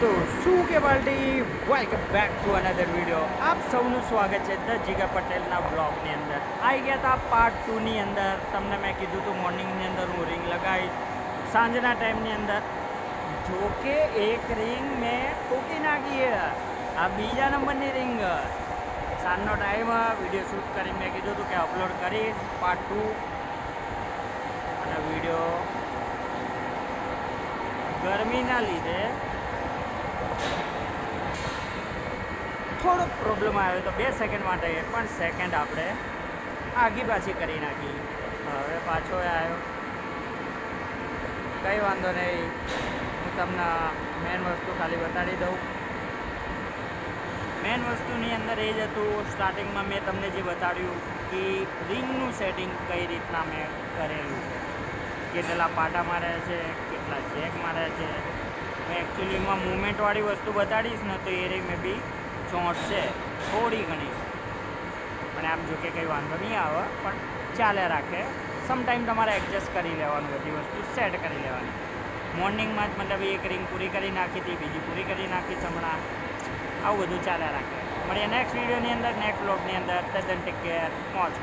તો શું કે party welcome back to another video. આપ સૌનું સ્વાગત છે ધ જીગા પટેલના બ્લોગની અંદર. આવી ગયા હતા પાર્ટ 2ની અંદર. તમને મેં કીધું હતું મોર્નિંગની અંદર હું રિંગ લગાવીશ, સાંજના ટાઈમની અંદર. જો કે એક રિંગ મેં ઠોકી નાખી છે. આ બીજા નંબરની રિંગ. સાંજનો ટાઈમ વિડીયો શૂટ કરી મેં કીધું હતું કે અપલોડ કરીશ પાર્ટ 2. અને વિડીયો ગરમીના લીધે થોડોક પ્રોબ્લેમ આવ્યો તો 2 સેકન્ડ માટે પણ સેકન્ડ આપણે આગી પાછી કરી નાખી. હવે પાછો આવ્યો, કંઈ વાંધો નહીં. હું તમને મેન વસ્તુ ખાલી બતાડી દઉં. મેન વસ્તુની અંદર એ જ હતું, સ્ટાર્ટિંગમાં મેં તમને જે બતાડ્યું કે રિંગનું સેટિંગ કઈ રીતના મેં કરેલું છે, કેટલા પાટા માર્યા છે, કેટલા જેક માર્યા છે. મેં એકચ્યુઅલીમાં મૂવમેન્ટવાળી વસ્તુ બતાડીશ ને તો એ મે બી ચોંટશે થોડી ઘણી, પણ આમ જો કે કંઈ વાંધો નહીં આવે, પણ ચાલે રાખે. સમટાઈમ તમારે એડજસ્ટ કરી લેવાનું, બધી વસ્તુ સેટ કરી લેવાની. મોર્નિંગમાં જ મતલબ એક રિંગ પૂરી કરી નાખી હતી, બીજી પૂરી કરી નાખી હમણાં. આવું બધું ચાલે રાખે. મળીએ નેક્સ્ટ વિડીયોની અંદર, નેક્સ્ટ બ્લોગની અંદર. તદ્દન ટેક કેર, મોજ.